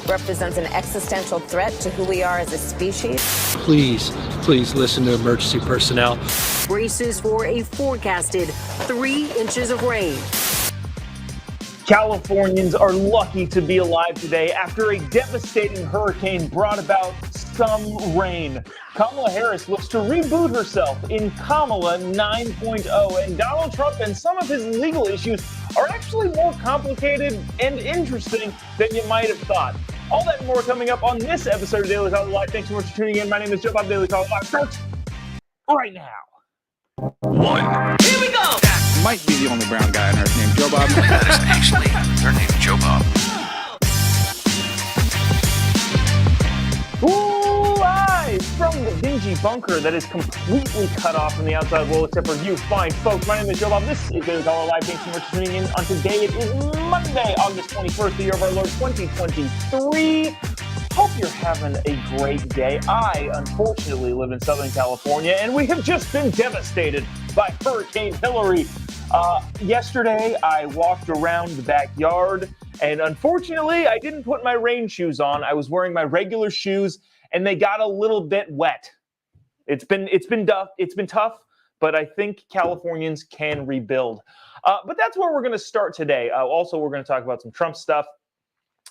represents an existential threat to who we are as a species. Please listen to emergency personnel. Braces for a forecasted 3 inches of rain. Californians are lucky to be alive today after a devastating hurricane brought about some rain. Kamala Harris looks to reboot herself in Kamala 9.0, and Donald Trump and some of his legal issues are actually more complicated and interesting than you might have thought. All that and more coming up on this episode of Daily Caller Live. Thanks so much for tuning in. My name is Jobob. Daily Caller Live starts right now. Here we go! That might be the only brown guy on earth named Jobob. That is actually her name, Jobob. Live from the dingy bunker that is completely cut off from the outside world except for you fine folks. My name is Jobob. This is Daily Caller Live. Thanks so much for tuning in on today. It is Monday, August 21st, the year of our Lord 2023. Hope you're having a great day. I, unfortunately, live in Southern California, and we have just been devastated by Hurricane Hillary. Yesterday, I walked around the backyard, and unfortunately, I didn't put my rain shoes on. I was wearing my regular shoes, and they got a little bit wet. It's been tough, but I think Californians can rebuild. But that's where we're going to start today. Also, we're going to talk about some Trump stuff.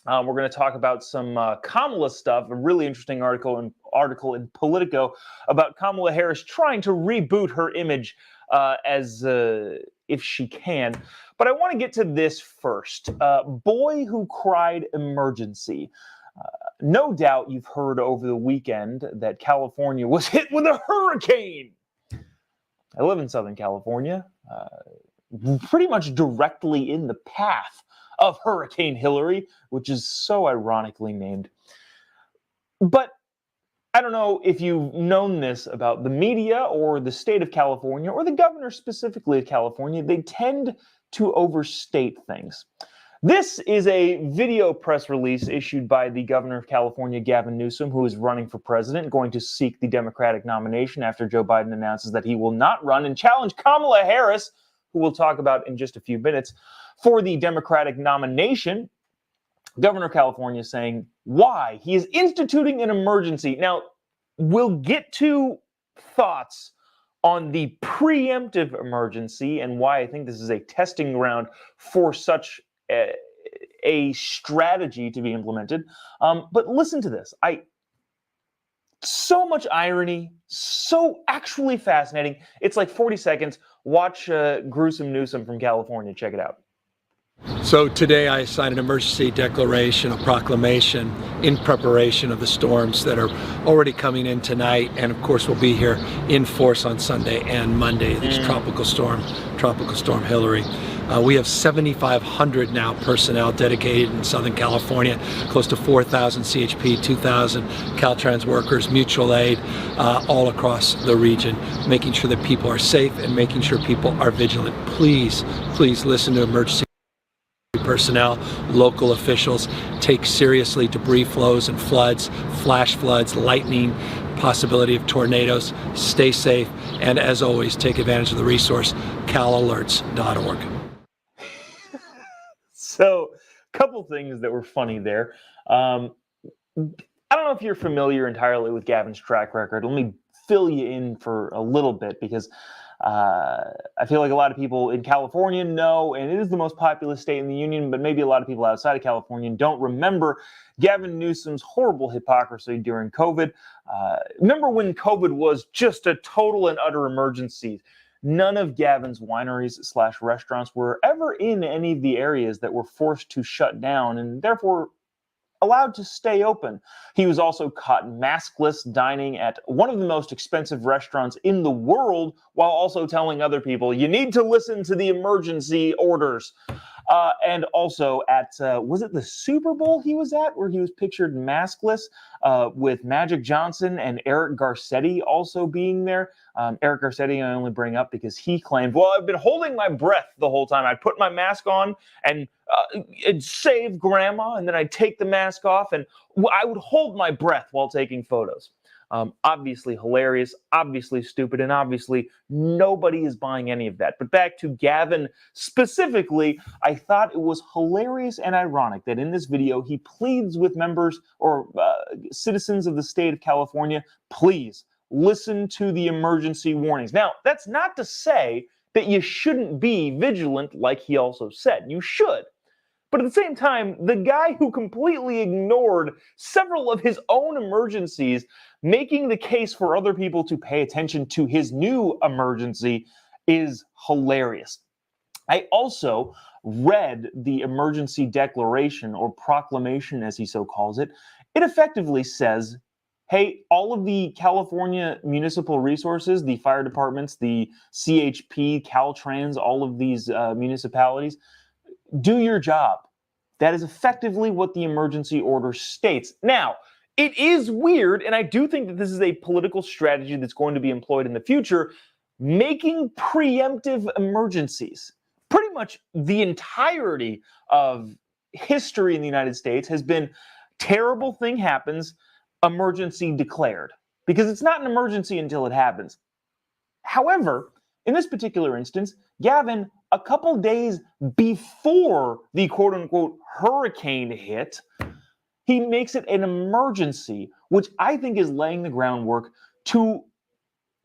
We're going to talk about some Kamala stuff, a really interesting article in Politico about Kamala Harris trying to reboot her image as if she can. But I want to get to this first. Boy who cried emergency. No doubt you've heard over the weekend that California was hit with a hurricane. I live in Southern California, pretty much directly in the path of Hurricane Hillary, which is so ironically named. But I don't know if you've known this about the media or the state of California or the governor specifically of California. They tend to overstate things. This is a video press release issued by the governor of California, Gavin Newsom, who is running for president, going to seek the Democratic nomination after Joe Biden announces that he will not run and challenge Kamala Harris, who we'll talk about in just a few minutes, for the Democratic nomination. Governor of California is saying why he is instituting an emergency. Now, we'll get to thoughts on the preemptive emergency and why I think this is a testing ground for such a strategy to be implemented. But listen to this. So much irony, so actually fascinating. It's like 40 seconds. Watch gruesome Newsom from California. Check it out. So today I signed an emergency declaration, a proclamation in preparation of the storms that are already coming in tonight, and of course will be here in force on Sunday and Monday. This tropical storm Hillary. We have 7,500 now personnel dedicated in Southern California, close to 4,000 CHP, 2,000 Caltrans workers, mutual aid, all across the region, making sure that people are safe and making sure people are vigilant. Please listen to emergency personnel, local officials. Take seriously debris flows and floods, flash floods, lightning, possibility of tornadoes. Stay safe, and as always, take advantage of the resource, calalerts.org. So, a couple things that were funny there. I don't know if you're familiar entirely with Gavin's track record. Let me fill you in for a little bit because I feel like a lot of people in California know, and it is the most populous state in the union, but maybe a lot of people outside of California don't remember Gavin Newsom's horrible hypocrisy during COVID. Remember when COVID was just a total and utter emergency? None of Gavin's wineries/restaurants were ever in any of the areas that were forced to shut down and therefore allowed to stay open. He was also caught maskless dining at one of the most expensive restaurants in the world while also telling other people, you need to listen to the emergency orders. And also at, was it the Super Bowl he was at, where he was pictured maskless with Magic Johnson and Eric Garcetti also being there. Eric Garcetti I only bring up because he claimed, well, I've been holding my breath the whole time. I'd put my mask on and it'd save grandma, and then I'd take the mask off and I would hold my breath while taking photos. Obviously hilarious, obviously stupid, and obviously nobody is buying any of that. But back to Gavin specifically, I thought it was hilarious and ironic that in this video he pleads with members or citizens of the state of California, please listen to the emergency warnings. Now, that's not to say that you shouldn't be vigilant, like he also said. You should. But at the same time, the guy who completely ignored several of his own emergencies, making the case for other people to pay attention to his new emergency, is hilarious. I also read the emergency declaration, or proclamation as he so calls it. It effectively says, hey, all of the California municipal resources, the fire departments, the CHP, Caltrans, all of these municipalities, do your job. That is effectively what the emergency order states. Now, it is weird, and I do think that this is a political strategy that's going to be employed in the future, making preemptive emergencies. Pretty much the entirety of history in the United States has been terrible thing happens, emergency declared. Because it's not an emergency until it happens. However, in this particular instance, Gavin, a couple days before the quote-unquote hurricane hit, he makes it an emergency, which I think is laying the groundwork to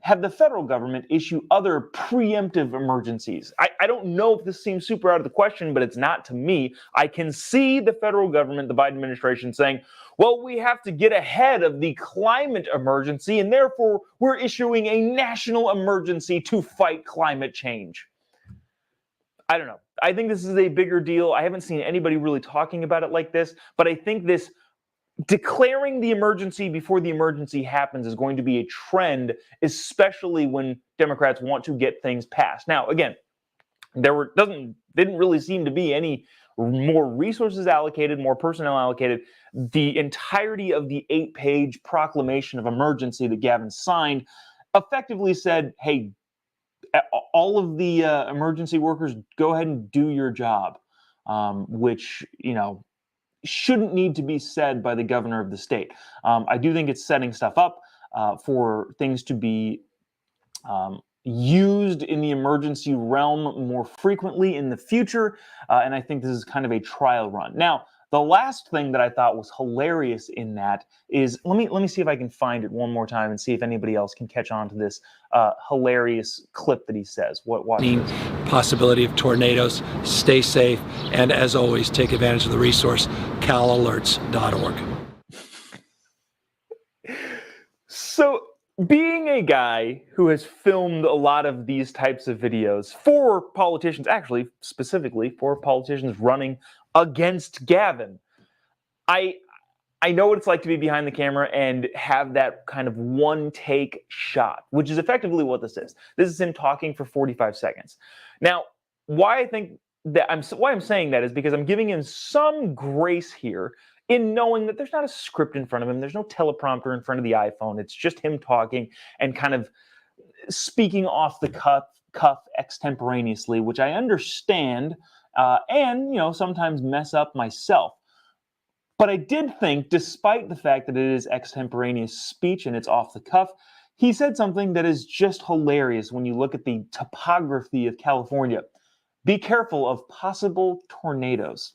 have the federal government issue other preemptive emergencies. I don't know if this seems super out of the question, but it's not to me. I can see the federal government, the Biden administration, saying, well, we have to get ahead of the climate emergency, and therefore we're issuing a national emergency to fight climate change. I don't know. I think this is a bigger deal. I haven't seen anybody really talking about it like this, but I think this declaring the emergency before the emergency happens is going to be a trend, especially when Democrats want to get things passed. Now, again, didn't really seem to be any more resources allocated, more personnel allocated. The entirety of the 8-page proclamation of emergency that Gavin signed effectively said, hey, all of the emergency workers, go ahead and do your job, which, shouldn't need to be said by the governor of the state. I do think it's setting stuff up for things to be used in the emergency realm more frequently in the future, and I think this is kind of a trial run. Now, the last thing that I thought was hilarious in that is, let me see if I can find it one more time and see if anybody else can catch on to this hilarious clip that he says. What? Possibility of tornadoes. Stay safe, and as always, take advantage of the resource calalerts.org. So, being a guy who has filmed a lot of these types of videos for politicians, actually specifically for politicians running against Gavin, I know what it's like to be behind the camera and have that kind of one-take shot, which is effectively what this is. This is him talking for 45 seconds. Now, why I'm saying that is because I'm giving him some grace here in knowing that there's not a script in front of him, there's no teleprompter in front of the iPhone. It's just him talking and kind of speaking off the cuff extemporaneously, which I understand and sometimes mess up myself. But I did think, despite the fact that it is extemporaneous speech and it's off the cuff, he said something that is just hilarious when you look at the topography of California. Be careful of possible tornadoes.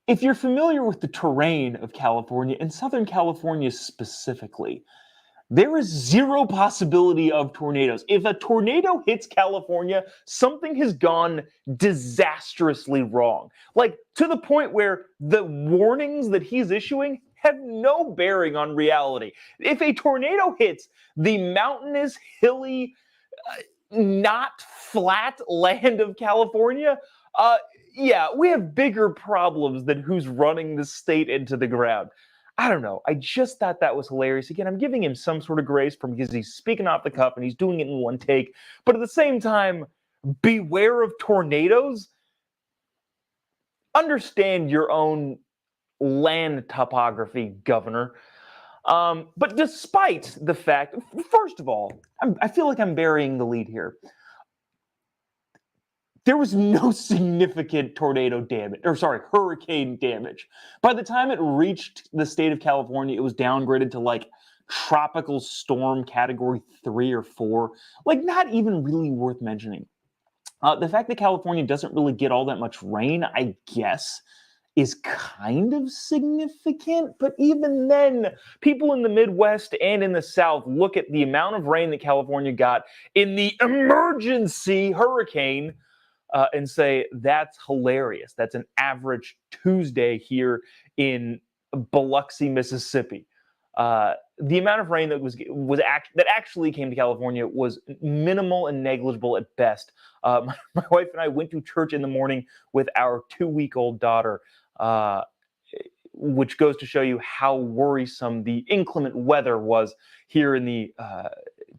If you're familiar with the terrain of California, and Southern California specifically, there is zero possibility of tornadoes. If a tornado hits California, something has gone disastrously wrong. Like, to the point where the warnings that he's issuing have no bearing on reality. If a tornado hits the mountainous, hilly, not flat land of California, yeah, we have bigger problems than who's running the state into the ground. I don't know. I just thought that was hilarious. Again, I'm giving him some sort of grace because he's speaking off the cuff and he's doing it in one take. But at the same time, beware of tornadoes. Understand your own land topography, Governor. But despite the fact, first of all, I feel like I'm burying the lead here. there was no significant tornado damage, hurricane damage. By the time it reached the state of California, it was downgraded to like tropical storm category 3 or 4. Like, not even really worth mentioning. The fact that California doesn't really get all that much rain, I guess, is kind of significant. But even then, people in the Midwest and in the South look at the amount of rain that California got in the emergency hurricane and say, that's hilarious. That's an average Tuesday here in Biloxi, Mississippi. The amount of rain that actually came to California was minimal and negligible at best. My wife and I went to church in the morning with our 2-week-old daughter, which goes to show you how worrisome the inclement weather was here in the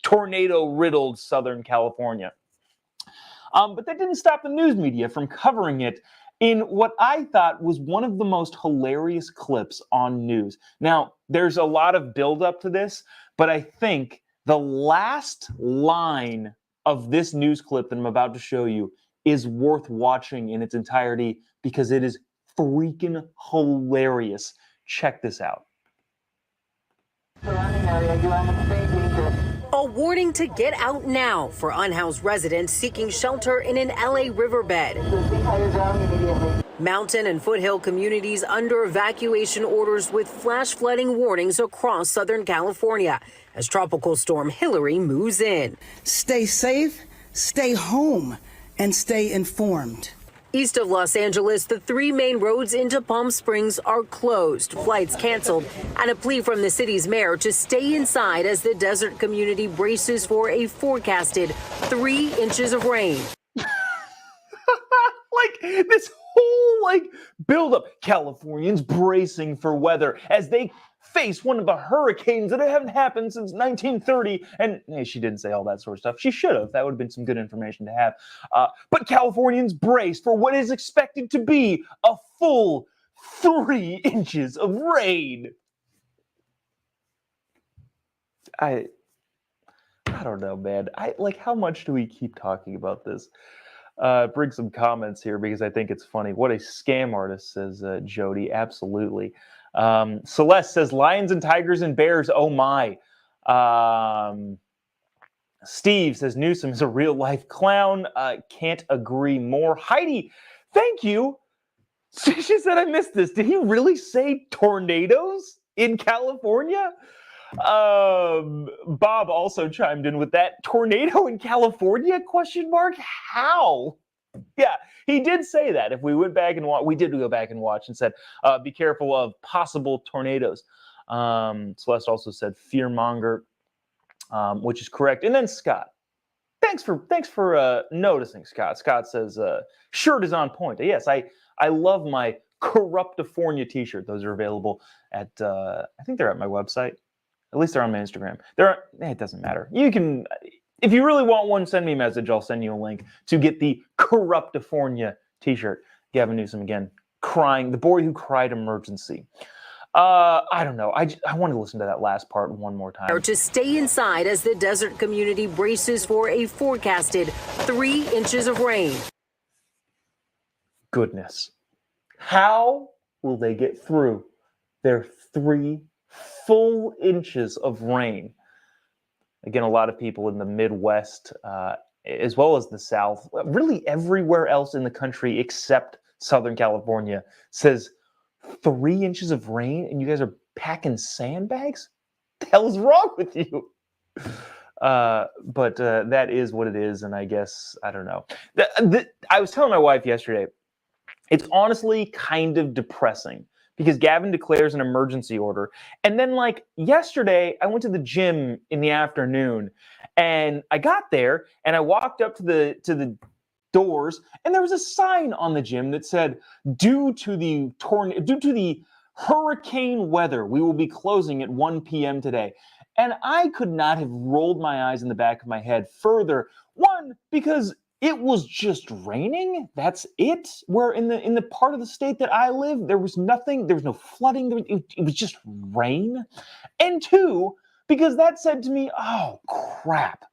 tornado-riddled Southern California. But that didn't stop the news media from covering it in what I thought was one of the most hilarious clips on news. Now, there's a lot of build-up to this, but I think the last line of this news clip that I'm about to show you is worth watching in its entirety because it is freaking hilarious. Check this out. A warning to get out now for unhoused residents seeking shelter in an LA riverbed. Mountain and foothill communities under evacuation orders with flash flooding warnings across Southern California as Tropical Storm Hilary moves in. Stay safe, stay home, and stay informed. East of Los Angeles, the 3 main roads into Palm Springs are closed, flights canceled, and a plea from the city's mayor to stay inside as the desert community braces for a forecasted 3 inches of rain. Like, this whole, build-up. Californians bracing for weather as they face one of the hurricanes that haven't happened since 1930. And hey, she didn't say all that sort of stuff. She should have. That would have been some good information to have. But Californians brace for what is expected to be a full 3 inches of rain. I don't know, man. How much do we keep talking about this? Bring some comments here because I think it's funny. What a scam artist, says Jody. Absolutely. Celeste says, lions and tigers and bears, oh my. Steve says, Newsom is a real-life clown. Can't agree more. Heidi, thank you. She said, I missed this. Did he really say tornadoes in California? Bob also chimed in with that. Tornado in California? ? How? Yeah, he did say that. If we went back and watch, we did go back and watch and said, be careful of possible tornadoes. Celeste also said fearmonger, which is correct. And then Scott, thanks for noticing, Scott. Scott says, shirt is on point. Yes, I love my Corruptifornia t-shirt. Those are available at, I think they're at my website. At least they're on my Instagram. It doesn't matter. You can, if you really want one, send me a message. I'll send you a link to get the Corruptifornia t-shirt. Gavin Newsom again, crying, the boy who cried emergency. I don't know. I want to listen to that last part one more time. Or to stay inside as the desert community braces for a forecasted 3 inches of rain. Goodness. How will they get through their 3 full inches of rain? Again, a lot of people in the Midwest, as well as the South, really everywhere else in the country except Southern California, says 3 inches of rain and you guys are packing sandbags? What the hell is wrong with you? But that is what it is, and I guess, I don't know. I was telling my wife yesterday, it's honestly kind of depressing because Gavin declares an emergency order. And then yesterday, I went to the gym in the afternoon and I got there and I walked up to the doors and there was a sign on the gym that said, due to the hurricane weather, we will be closing at 1 p.m. today. And I could not have rolled my eyes in the back of my head further. One, because it was just raining. That's it. Where in the part of the state that I live, there was nothing. There was no flooding. It was just rain. And two, because that said to me, oh crap,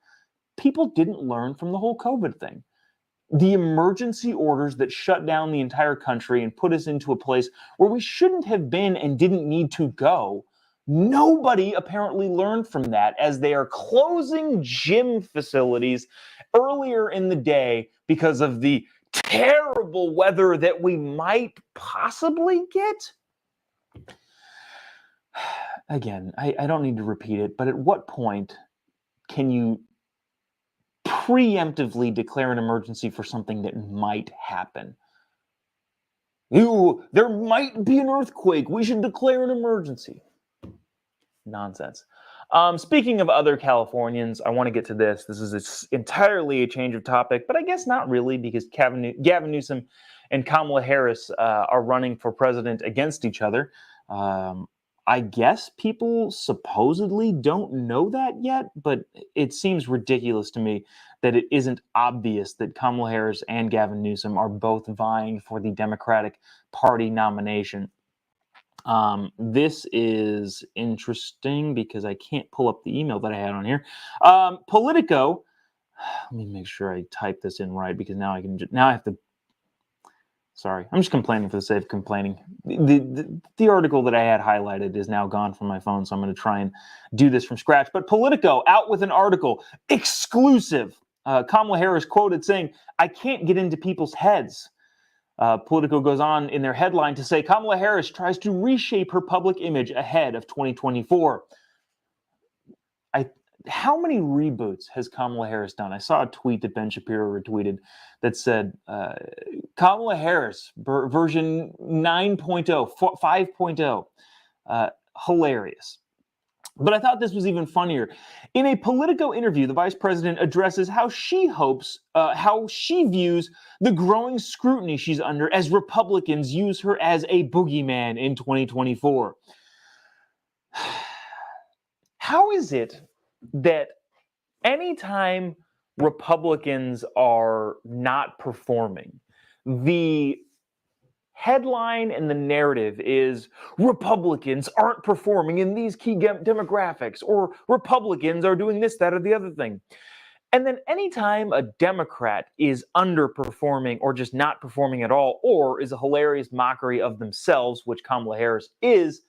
people didn't learn from the whole COVID thing. the emergency orders that shut down the entire country and put us into a place where we shouldn't have been and didn't need to go. Nobody apparently learned from that, as they are closing gym facilities earlier in the day because of the terrible weather that we might possibly get. Again, I don't need to repeat it, but at what point can you preemptively declare an emergency for something that might happen? There might be an earthquake. We should declare an emergency. Nonsense. Speaking of other Californians, I want to get to this. This is entirely a change of topic, but I guess not really, because Gavin Newsom and Kamala Harris are running for president against each other. I guess people supposedly don't know that yet, but it seems ridiculous to me that it isn't obvious that Kamala Harris and Gavin Newsom are both vying for the Democratic Party nomination. This is interesting because I can't pull up the email that I had on here. Politico, let me make sure I type this in right, because now I have to. Sorry, I'm just complaining for the sake of complaining. The article that I had highlighted is now gone from my phone, so I'm going to try and do this from scratch. But Politico out with an article, exclusive. Kamala Harris quoted saying, "I can't get into people's heads." Politico goes on in their headline to say, Kamala Harris tries to reshape her public image ahead of 2024. How many reboots has Kamala Harris done? I saw a tweet that Ben Shapiro retweeted that said, Kamala Harris, version 9.0, 5.0. Hilarious. But I thought this was even funnier. In a Politico interview, the vice president addresses how she views the growing scrutiny she's under as Republicans use her as a boogeyman in 2024. How is it that anytime Republicans are not performing, the headline and the narrative is Republicans aren't performing in these key demographics, or Republicans are doing this, that, or the other thing? And then anytime a Democrat is underperforming or just not performing at all, or is a hilarious mockery of themselves, which Kamala Harris is,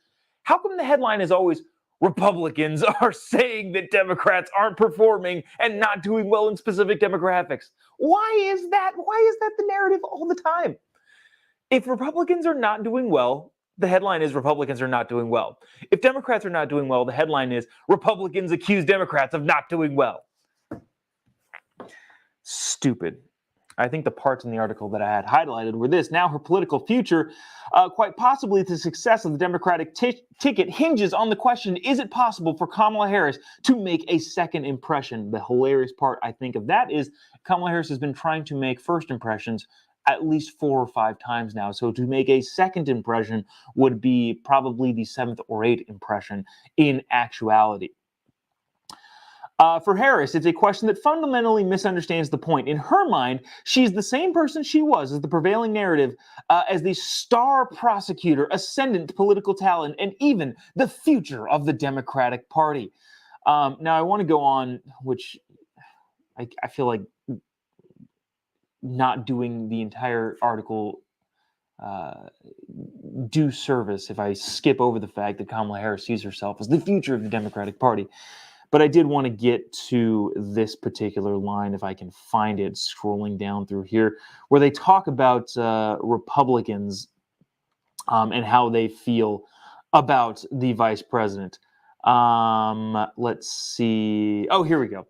how come the headline is always Republicans are saying that Democrats aren't performing and not doing well in specific demographics? Why is that? Why is that the narrative all the time? If Republicans are not doing well, the headline is Republicans are not doing well. If Democrats are not doing well, the headline is Republicans accuse Democrats of not doing well. Stupid. I think the parts in the article that I had highlighted were this. Now her political future, quite possibly the success of the Democratic ticket, hinges on the question, is it possible for Kamala Harris to make a second impression? The hilarious part, I think, of that is Kamala Harris has been trying to make first impressions at least 4 or 5 times now. So to make a second impression would be probably the 7th or 8th impression in actuality. For Harris, it's a question that fundamentally misunderstands the point. In her mind, she's the same person she was as the prevailing narrative, as the star prosecutor, ascendant political talent, and even the future of the Democratic Party. Now, I want to go on, which I feel like not doing the entire article due service if I skip over the fact that Kamala Harris sees herself as the future of the Democratic Party. But I did want to get to this particular line, if I can find it, scrolling down through here, where they talk about Republicans and how they feel about the vice president. Let's see. Oh, here we go.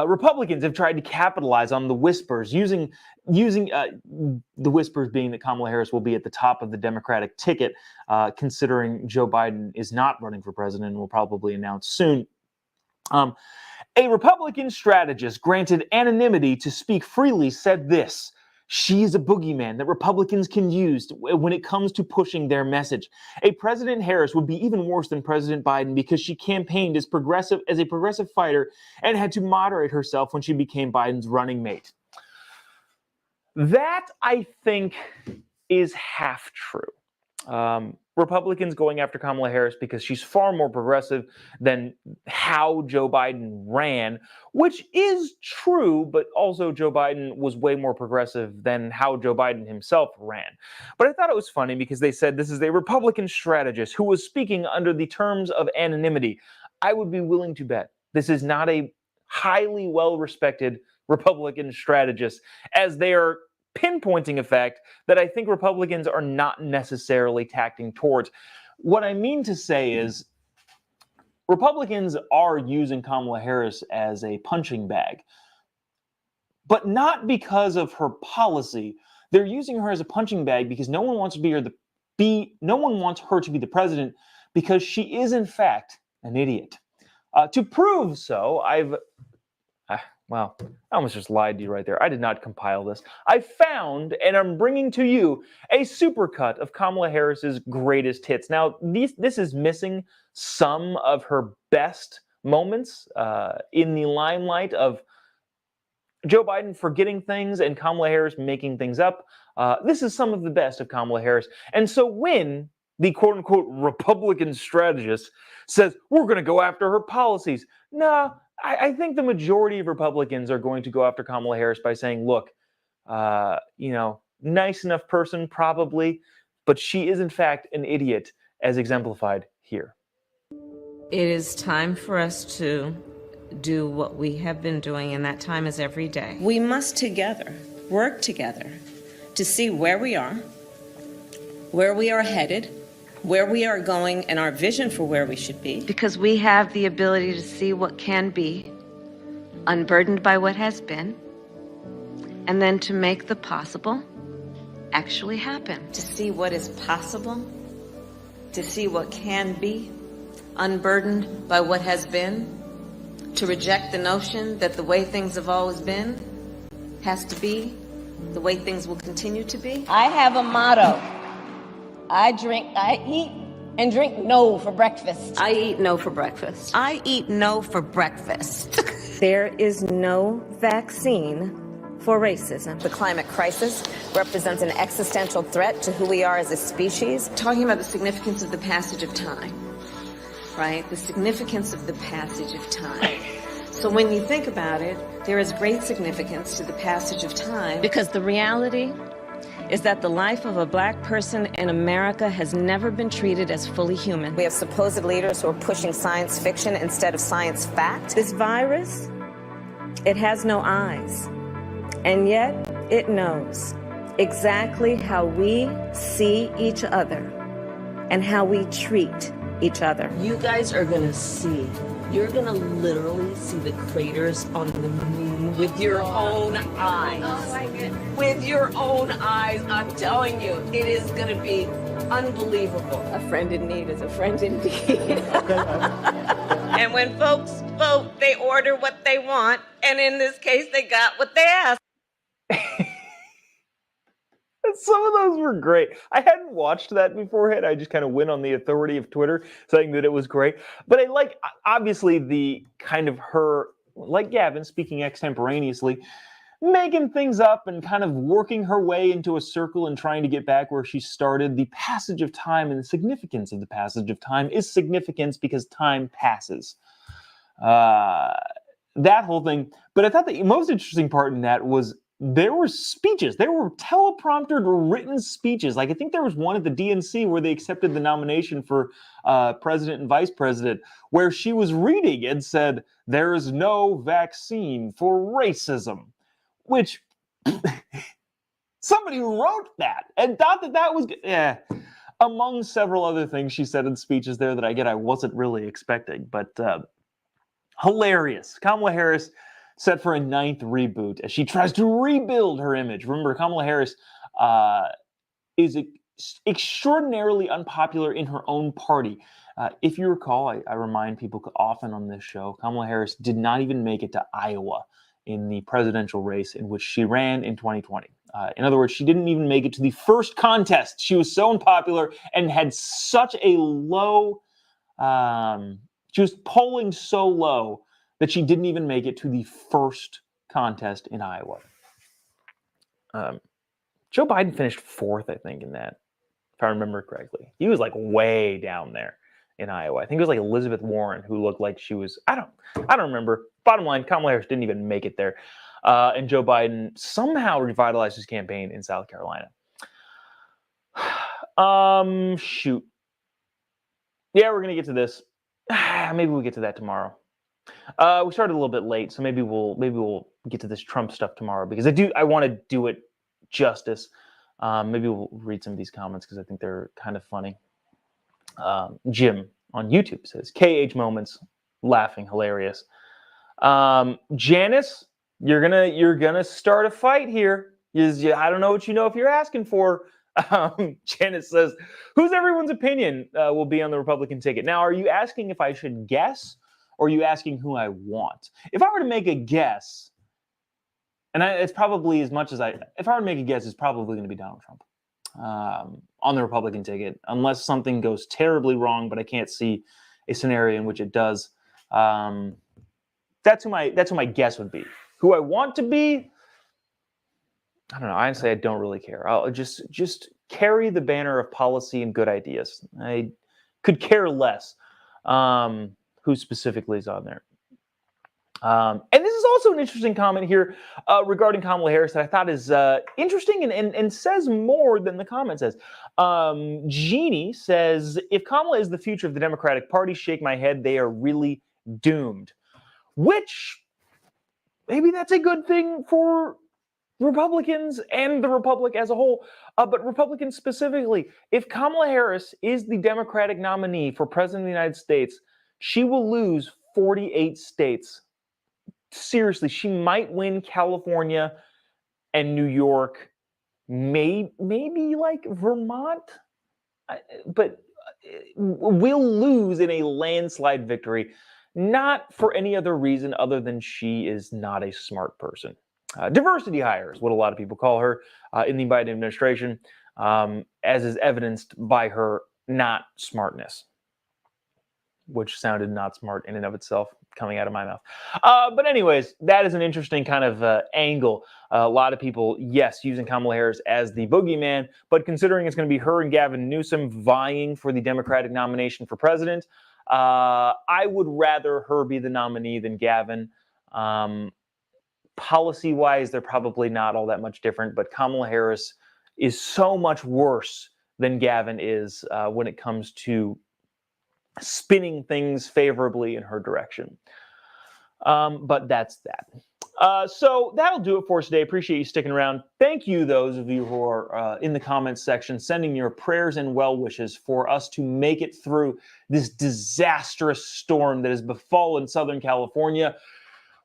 Republicans have tried to capitalize on the whispers, using the whispers being that Kamala Harris will be at the top of the Democratic ticket, considering Joe Biden is not running for president and will probably announce soon. A Republican strategist granted anonymity to speak freely said this: she's a boogeyman that Republicans can use when it comes to pushing their message. A President Harris would be even worse than President Biden because she campaigned as a progressive fighter and had to moderate herself when she became Biden's running mate. That, I think, is half true. Republicans going after Kamala Harris because she's far more progressive than how Joe Biden ran, which is true, but also Joe Biden was way more progressive than how Joe Biden himself ran. But I thought it was funny because they said this is a Republican strategist who was speaking under the terms of anonymity. I would be willing to bet this is not a highly well-respected Republican strategist, as they are pinpointing a fact that I think Republicans are not necessarily tacting towards. What I mean to say is Republicans are using Kamala Harris as a punching bag, but not because of her policy. They're using her as a punching bag because no one wants her to be the president, because she is in fact an idiot. To prove so, Wow, I almost just lied to you right there. I did not compile this. I found, and I'm bringing to you, a supercut of Kamala Harris's greatest hits. Now, this is missing some of her best moments in the limelight of Joe Biden forgetting things and Kamala Harris making things up. This is some of the best of Kamala Harris. And so when the quote-unquote Republican strategist says, we're going to go after her policies, no, I think the majority of Republicans are going to go after Kamala Harris by saying, look, nice enough person probably, but she is in fact an idiot, as exemplified here. It is time for us to do what we have been doing, and that time is every day. We must together work together to see where we are headed, where we are going, and our vision for where we should be. Because we have the ability to see what can be, unburdened by what has been, and then to make the possible actually happen. To see what is possible, to see what can be, unburdened by what has been, to reject the notion that the way things have always been has to be the way things will continue to be. I have a motto. I eat and drink no for breakfast. I eat no for breakfast. I eat no for breakfast. There is no vaccine for racism. The climate crisis represents an existential threat to who we are as a species. Talking about the significance of the passage of time, right? The significance of the passage of time. So when you think about it, there is great significance to the passage of time. Because the reality is that the life of a black person in America has never been treated as fully human. We have supposed leaders who are pushing science fiction instead of science fact. This virus, it has no eyes, and yet it knows exactly how we see each other and how we treat each other. You guys are gonna see. You're gonna literally see the craters on the moon with your own eyes. Oh my goodness. With your own eyes, I'm telling you, it is gonna be unbelievable. A friend in need is a friend indeed. And when folks vote, they order what they want, and in this case, they got what they asked. Some of those were great. I hadn't watched that beforehand. I just kind of went on the authority of Twitter saying that it was great. But I like, obviously, the kind of her, like Gavin, speaking extemporaneously, making things up and kind of working her way into a circle and trying to get back where she started. The passage of time and the significance of the passage of time is significance because time passes. That whole thing. But I thought the most interesting part in that was there were speeches. There were telepromptered written speeches. Like I think there was one at the DNC where they accepted the nomination for president and vice president, where she was reading and said, "There is no vaccine for racism," which somebody wrote that and thought that that was good. Yeah. Among several other things she said in speeches there that I wasn't really expecting, but hilarious. Kamala Harris set for a 9th reboot as she tries to rebuild her image. Remember, Kamala Harris is extraordinarily unpopular in her own party. If you recall, I remind people often on this show, Kamala Harris did not even make it to Iowa in the presidential race in which she ran in 2020. In other words, she didn't even make it to the first contest. She was so unpopular and had such a low, she was polling so low that she didn't even make it to the first contest in Iowa. Joe Biden finished 4th, I think, in that. if I remember correctly. He was like way down there in Iowa. I think it was like Elizabeth Warren who looked like she was, I don't remember. Bottom line, Kamala Harris didn't even make it there. And Joe Biden somehow revitalized his campaign in South Carolina. Shoot. Yeah, we're going to get to this. Maybe we'll get to that tomorrow. We started a little bit late, so maybe we'll get to this Trump stuff tomorrow, because I want to do it justice. Maybe we'll read some of these comments because I think they're kind of funny. Jim on YouTube says, KH moments, laughing, hilarious. Janice, you're gonna start a fight here. I don't know what you know if you're asking for. Janice says, whose everyone's opinion will be on the Republican ticket? Now, are you asking if I should guess, or are you asking who I want? If I were to make a guess, and it's probably if I were to make a guess, it's probably going to be Donald Trump on the Republican ticket, unless something goes terribly wrong, but I can't see a scenario in which it does. That's who my guess would be. Who I want to be, I don't know. Honestly, I don't really care. I'll just carry the banner of policy and good ideas. I could care less who specifically is on there. And this is also an interesting comment here regarding Kamala Harris that I thought is interesting and says more than the comment says. Jeannie says, if Kamala is the future of the Democratic Party, shake my head. They are really doomed. Which, maybe that's a good thing for Republicans and the Republic as a whole, but Republicans specifically. If Kamala Harris is the Democratic nominee for President of the United States, she will lose 48 states. Seriously, she might win California and New York, maybe like Vermont, but will lose in a landslide victory, not for any other reason other than she is not a smart person. Diversity hire is what a lot of people call her in the Biden administration, as is evidenced by her not smartness, which sounded not smart in and of itself coming out of my mouth. But anyways, that is an interesting kind of angle. A lot of people, yes, using Kamala Harris as the boogeyman, but considering it's going to be her and Gavin Newsom vying for the Democratic nomination for president, I would rather her be the nominee than Gavin. Policy-wise, they're probably not all that much different, but Kamala Harris is so much worse than Gavin is when it comes to spinning things favorably in her direction. But that's that. So that'll do it for us today. Appreciate you sticking around. Thank you, those of you who are in the comments section, sending your prayers and well wishes for us to make it through this disastrous storm that has befallen Southern California.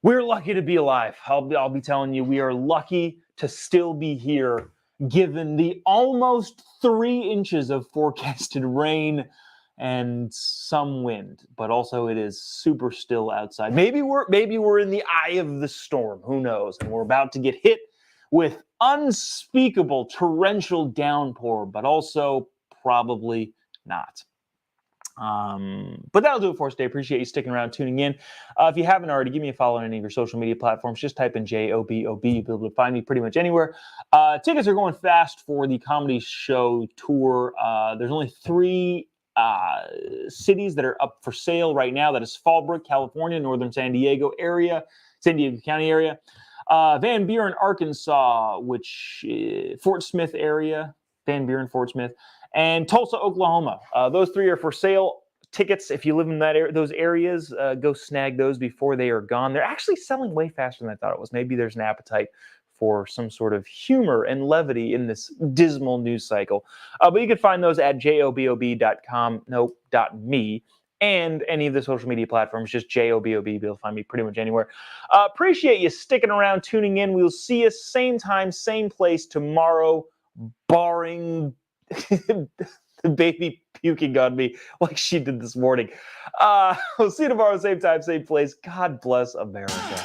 We're lucky to be alive. I'll be telling you, we are lucky to still be here, given the almost 3 inches of forecasted rain and some wind, but also it is super still outside. Maybe we're in the eye of the storm. Who knows? And we're about to get hit with unspeakable torrential downpour, but also probably not. But that'll do it for us today. Appreciate you sticking around, tuning in. If you haven't already, give me a follow on any of your social media platforms. Just type in Jobob. You'll be able to find me pretty much anywhere. Tickets are going fast for the comedy show tour. There's only 3 cities that are up for sale right now. That is Fallbrook, California, northern San Diego County area, Van Buren, Arkansas, which Fort Smith area, Van Buren, Fort Smith, and Tulsa, Oklahoma. Those 3 are for sale. Tickets, if you live in those areas, go snag those before they are gone. They're actually selling way faster than I thought it was. Maybe there's an appetite for some sort of humor and levity in this dismal news cycle. But you can find those at jobob.me and any of the social media platforms, just Jobob. You'll be able to find me pretty much anywhere. Appreciate you sticking around, tuning in. We'll see you same time, same place tomorrow, barring the baby puking on me like she did this morning. We'll see you tomorrow, same time, same place. God bless America.